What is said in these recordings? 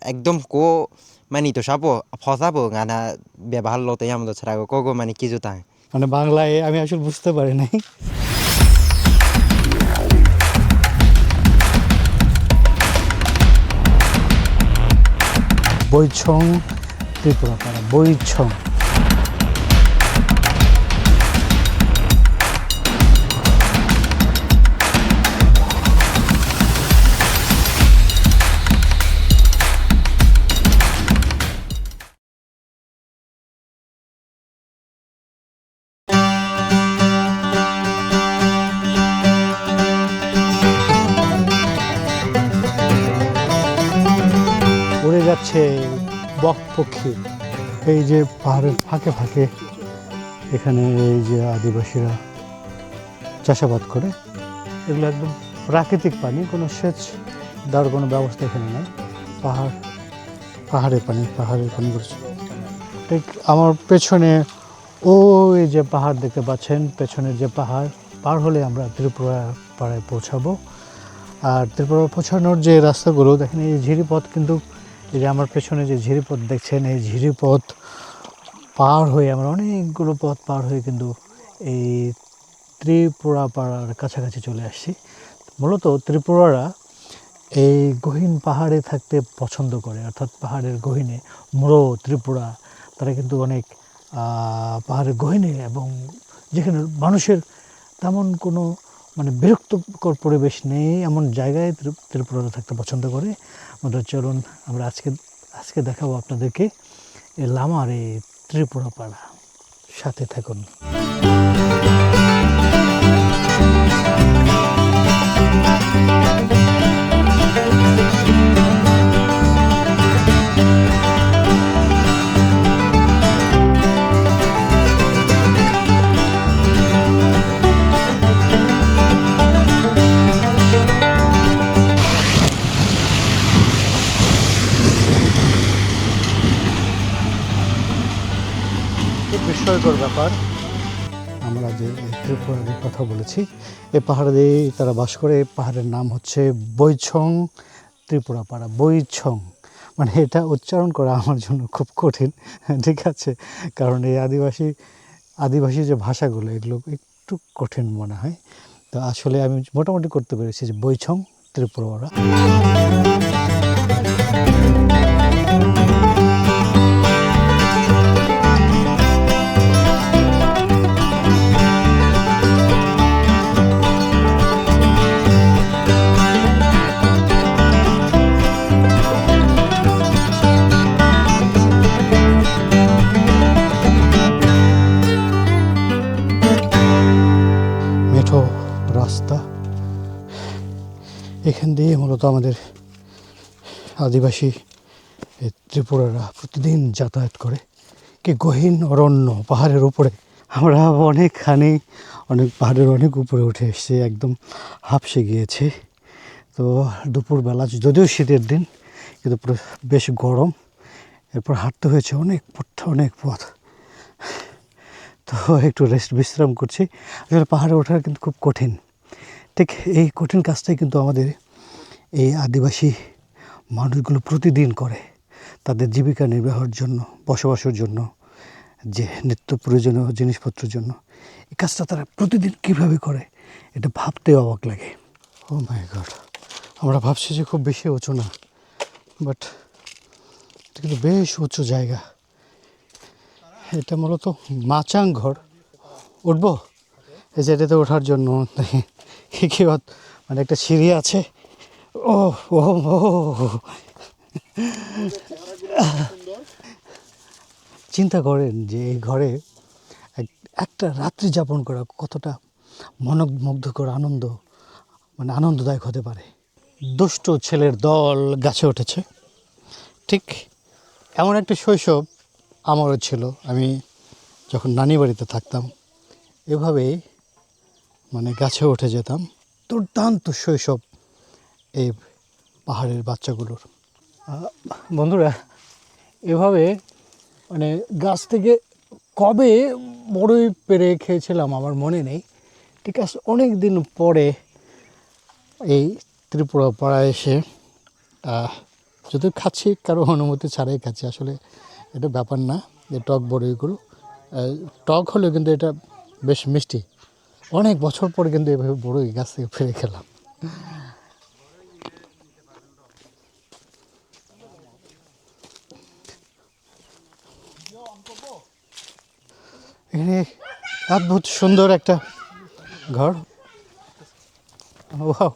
একদম ko manito sapo phosabo ngana ব্যবহার লতে আমাদের ছাড়া কোগো মানে কি জুতা মানে বাংলায় আমি আসলে বুঝতে পারি নাই বইছং ত্রিপুরা পাড়া বইছং উড়ে যাচ্ছে বক পক্ষী এই যে পাহাড়ের ফাঁকে ফাঁকে এখানে এই যে আদিবাসীরা চাষাবাদ করে এগুলো একদম প্রাকৃতিক পানি কোনো সেচ দেওয়ার কোনো ব্যবস্থা এখানে নেই পাহাড়ের পানি করছে ঠিক আমার পেছনে ওই যে পাহাড় দেখতে পাচ্ছেন পেছনের যে পাহাড় পার হলে আমরা ত্রিপুরা পাড়ায় পৌঁছাবো আর ত্রিপুরা পৌঁছানোর যে রাস্তাগুলো দেখেন এই ঝিরিপথ কিন্তু এই যে আমার পেছনে যে ঝিরিপথ দেখছেন এই ঝিরিপথ পার হয়ে আমরা অনেকগুলো পথ পার হয়ে কিন্তু এই ত্রিপুরা পাড়ার কাছাকাছি চলে আসছি মূলত ত্রিপুরারা এই গহীন পাহাড়ে থাকতে পছন্দ করে অর্থাৎ পাহাড়ের গহীনে মুড়ো ত্রিপুরা তারা কিন্তু অনেক পাহাড়ের গহীনে এবং যেখানে মানুষের তেমন কোনো মানে বিরক্তকর পরিবেশ নেই এমন জায়গায় ত্রিপুরারা থাকতে পছন্দ করে আমাদের চলুন আমরা আজকে দেখাবো আপনাদেরকে এই লামার এই ত্রিপুরা পাড়া সাথে থাকুন বিস্ময়কর ব্যাপার আমরা যে ত্রিপুরার কথা বলেছি এই পাহাড়ে তারা বাস করে পাহাড়ের নাম হচ্ছে বইছং ত্রিপুরা পাড়া বইছং মানে এটা উচ্চারণ করা আমার জন্য খুব কঠিন ঠিক আছে কারণ এই আদিবাসী যে ভাষাগুলো এগুলো একটু কঠিন মনে হয় তো আসলে আমি মোটামুটি করতে পেরেছি যে বইছং ত্রিপুরা রাস্তা এখান দিয়ে মূলত আমাদের আদিবাসী ত্রিপুরারা প্রতিদিন যাতায়াত করে কি গহীন অরণ্য পাহাড়ের উপরে আমরা অনেক পাহাড়ের অনেক উপরে উঠে এসেছি একদম হাঁপসে গিয়েছে তো দুপুরবেলা যদিও শীতের দিন কিন্তু বেশ গরম এরপর হাঁটতে হয়েছে অনেক পথ তো একটু বিশ্রাম করছি আসলে পাহাড়ে ওঠা কিন্তু খুব কঠিন ঠিক এই কঠিন কাজটাই কিন্তু আমাদের এই আদিবাসী মানুষগুলো প্রতিদিন করে তাদের জীবিকা নির্বাহের জন্য বসবাসের জন্য যে নিত্য প্রয়োজনীয় জিনিসপত্রের জন্য এই কাজটা তারা প্রতিদিন কীভাবে করে এটা ভাবতে অবাক লাগে ও মাই গড আমরা ভাবছি যে খুব বেশি উঁচু না বাট এটা কিন্তু বেশ উঁচু জায়গা এটা মূলত মাচাং ঘর উঠবো এই যে এটাতে ওঠার জন্য কি মানে একটা সিঁড়ি আছে ও ও চিন্তা করেন যে এই ঘরে একটা রাত্রি যাপন করা কতটা মনোমুগ্ধকর আনন্দদায়ক হতে পারে দুষ্ট ছেলের দল গাছে উঠেছে ঠিক এমন একটা শৈশব আমারও ছিল আমি যখন নানি বাড়িতে থাকতাম এভাবেই মানে গাছে উঠে যেতাম দুর্দান্ত শৈশব এই পাহাড়ের বাচ্চাগুলোর বন্ধুরা এভাবে মানে গাছ থেকে কবে বড়ই পেরে খেয়েছিলাম আমার মনে নেই ঠিক আছে অনেক দিন পরে এই ত্রিপুরা পাড়ায় এসে যদি খাচ্ছি কারো অনুমতি ছাড়াই খাচ্ছি, আসলে এটা ব্যাপার না যে টক বড়ইগুলো টক হলেও কিন্তু এটা বেশ মিষ্টি। অনেক বছর পরে কিন্তু এভাবে বড়ই গাছ থেকে ফিরে খেলাম। এখানে অদ্ভুত সুন্দর একটা ঘর। ওয়াও,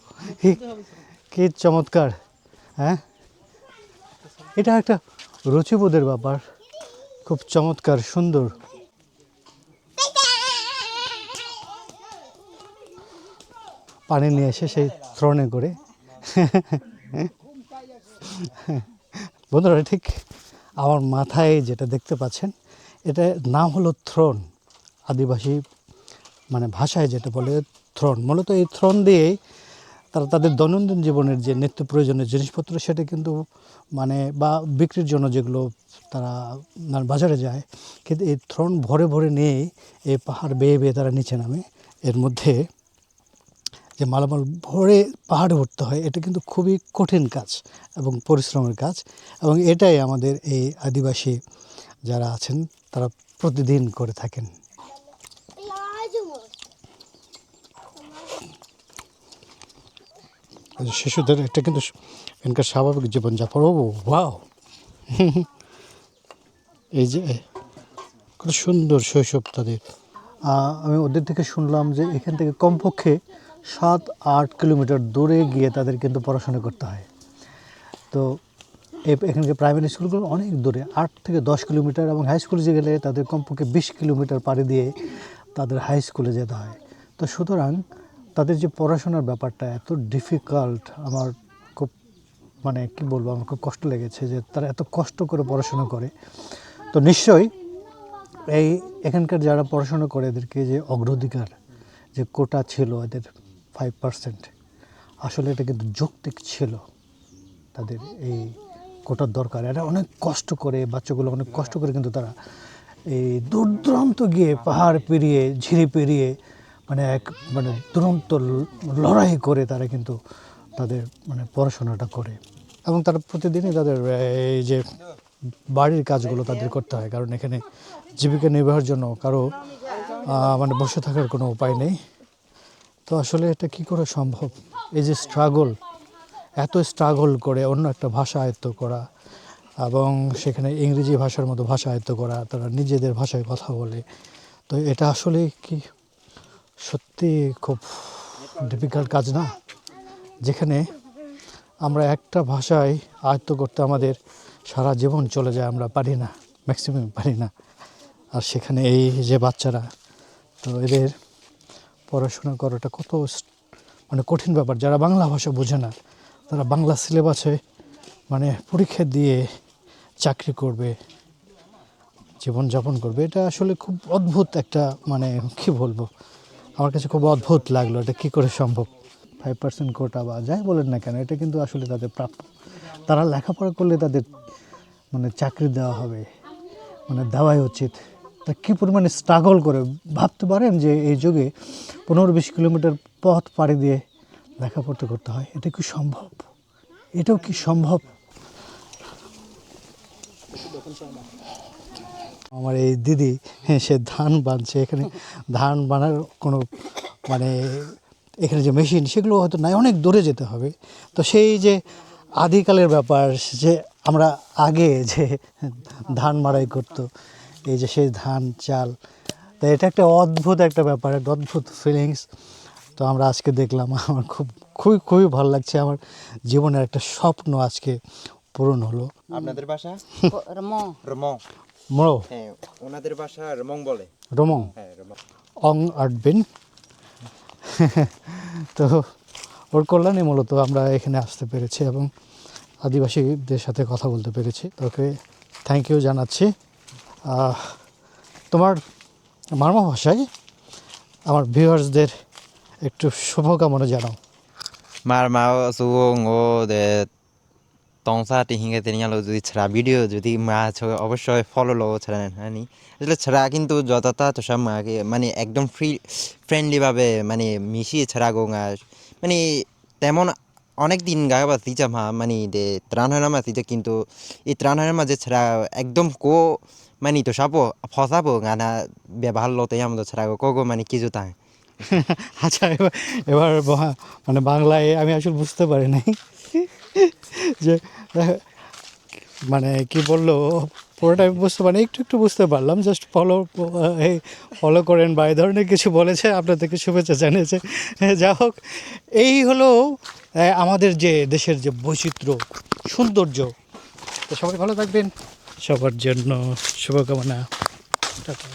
কি চমৎকার! হ্যাঁ, এটা একটা রুচিবোধের ব্যাপার, খুব চমৎকার সুন্দর। পানি নিয়ে এসে সেই থ্রোনে করে বন্ধুরা, ঠিক আমার মাথায় যেটা দেখতে পাচ্ছেন এটা নাম হলো থ্রোন। আদিবাসী মানে ভাষায় যেটা বলে থ্রোন। মূলত এই থ্রোন দিয়েই তারা তাদের দৈনন্দিন জীবনের যে নিত্য প্রয়োজনীয় জিনিসপত্র সেটা কিন্তু মানে বা বিক্রির জন্য যেগুলো তারা মানে বাজারে যায়, কিন্তু এই থ্রোন ভরে ভরে নিয়েই এই পাহাড় বেয়ে বেয়ে তারা নিচে নামে। এর মধ্যে যে মালামাল ভরে পাহাড়ে উঠতে হয়, এটা কিন্তু খুবই কঠিন কাজ এবং পরিশ্রমের কাজ, এবং এটাই আমাদের এই আদিবাসী যারা আছেন তারা প্রতিদিন করে থাকেন। শিশুদের এটা কিন্তু এখানকার স্বাভাবিক জীবনযাপন। ও ওয়াও, এই যে কত সুন্দর শৈশব তাদের। আমি ওদের থেকে শুনলাম যে এখান থেকে কমপক্ষে 7-8 কিলোমিটার দূরে গিয়ে তাদের কিন্তু পড়াশোনা করতে হয়। তো এখানকার প্রাইমারি স্কুলগুলো অনেক দূরে, 8 থেকে 10 কিলোমিটার, এবং হাই স্কুলে যে গেলে তাদের কমপক্ষে 20 কিলোমিটার পাড়ি দিয়ে তাদের হাই স্কুলে যেতে হয়। তো সুতরাং তাদের যে পড়াশোনার ব্যাপারটা এত ডিফিকাল্ট, আমার খুব মানে কি বলবো, আমার খুব কষ্ট লেগেছে যে তারা এত কষ্ট করে পড়াশোনা করে। তো নিশ্চয়ই এখানকার যারা পড়াশোনা করে এদেরকে যে অগ্রাধিকার যে কোটা ছিল এদের 5%, আসলে এটা কিন্তু যৌক্তিক ছিল। তাদের এই কোটার দরকার, এটা অনেক কষ্ট করে বাচ্চাগুলো অনেক কষ্ট করে কিন্তু তারা এই দূর দূরান্ত গিয়ে পাহাড় পেরিয়ে ঝিরি পেরিয়ে মানে মানে দুরন্ত লড়াই করে তারা কিন্তু তাদের মানে পড়াশোনাটা করে, এবং তারা প্রতিদিনই তাদের এই যে বাড়ির কাজগুলো তাদের করতে হয়, কারণ এখানে জীবিকা নির্বাহের জন্য কারো মানে বসে থাকার কোনো উপায় নেই। তো আসলে এটা কি করে সম্ভব, এই যে স্ট্রাগল, এত স্ট্রাগল করে অন্য একটা ভাষা আয়ত্ত করা, এবং সেখানে ইংরেজি ভাষার মতো ভাষা আয়ত্ত করা, তারা নিজেদের ভাষায় কথা বলে। তো এটা আসলে কি সত্যি খুব ডিফিকাল্ট কাজ না, যেখানে আমরা একটা ভাষায় আয়ত্ত করতে আমাদের সারা জীবন চলে যায়, আমরা পারি না, ম্যাক্সিমাম পারি না। আর সেখানে এই যে বাচ্চারা, তো এদের পড়াশোনা করাটা কত মানে কঠিন ব্যাপার। যারা বাংলা ভাষা বোঝে না তারা বাংলা সিলেবাসে মানে পরীক্ষা দিয়ে চাকরি করবে, জীবনযাপন করবে, এটা আসলে খুব অদ্ভুত একটা মানে কি বলবো, আমার কাছে খুব অদ্ভুত লাগলো। এটা কী করে সম্ভব? 5% কোটা বা যাই বলেন না কেন, এটা কিন্তু আসলে তাদের প্রাপ্য। তারা লেখাপড়া করলে তাদের মানে চাকরি দেওয়া হবে, মানে দেওয়াই উচিত। তা কী পরিমাণে স্ট্রাগল করে ভাবতে পারেন যে এই যুগে 15-20 কিলোমিটার পথ পাড়ি দিয়ে লেখাপড়া করতে হয়। এটা কি সম্ভব? এটাও কি সম্ভব? আমার এই দিদি সে ধান বানছে, এখানে ধান বানার কোনো মানে এখানে যে মেশিন সেগুলো হয়তো নাই, অনেক দূরে যেতে হবে। তো সেই যে আদিকালের ব্যাপার, যে আমরা আগে যে ধান মাড়াই করতো, এই যে সেই ধান চাল, তো এটা একটা অদ্ভুত একটা ব্যাপার, একটা অদ্ভুত ফিলিংস। তো আমরা আজকে দেখলাম, আমার খুবই খুবই ভালো লাগছে। আমার জীবনের একটা স্বপ্ন আজকে পূরণ হলো। আপনাদের ভাষা Remo. রমং, মোড়ো হ্যাঁ ওনাদের ভাষা রমং বলে। রোমং হ্যাঁ রমং। অং আটবিন। তো ওর কল্যাণে মূলত আমরা এখানে আসতে পেরেছি এবং আদিবাসীদের সাথে কথা বলতে পেরেছি। তোকে থ্যাংক ইউ জানাচ্ছি। তোমার মারমা ভাষায় আমার ভিউয়ার্সদের একটু শুভকামনা জানাও। মার মাও সুং ও দে তংসা টিহিঙ্গে তেনিয়ালো যদি ছাড়া ভিডিও যদি মা অবশ্যই ফলো লো ছাড়া হানি আসলে ছাড়া কিন্তু যতটা তো সব মাকে মানে একদম ফ্রেন্ডলিভাবে মানে মিশিয়ে ছাড়া গোঙা মানে তেমন অনেক দিন গায়বা তিজা মা মানে de tranhana ma tija কিন্তু এই tranhana ma যে ছাড়া একদম কো মানে তো সাপো ফসাবো গানা ব্যবহার লতে আমাদের ছাড়া কোগো মানে কিছু তাই আচ্ছা, এবার মানে বাংলায় আমি আসলে বুঝতে পারি নাই যে মানে কি বললো পুরোটা আমি বুঝতে পারি একটু একটু বুঝতে পারলাম, জাস্ট ফলো করেন বা এই ধরনের কিছু বলেছে, আপনাদেরকে শুভেচ্ছা জানিয়েছে। যা হোক, এই হলো আমাদের যে দেশের যে বৈচিত্র্য, সৌন্দর্য। তো সবাই ভালো থাকবেন, সবার জন্য শুভকামনা, টাটা।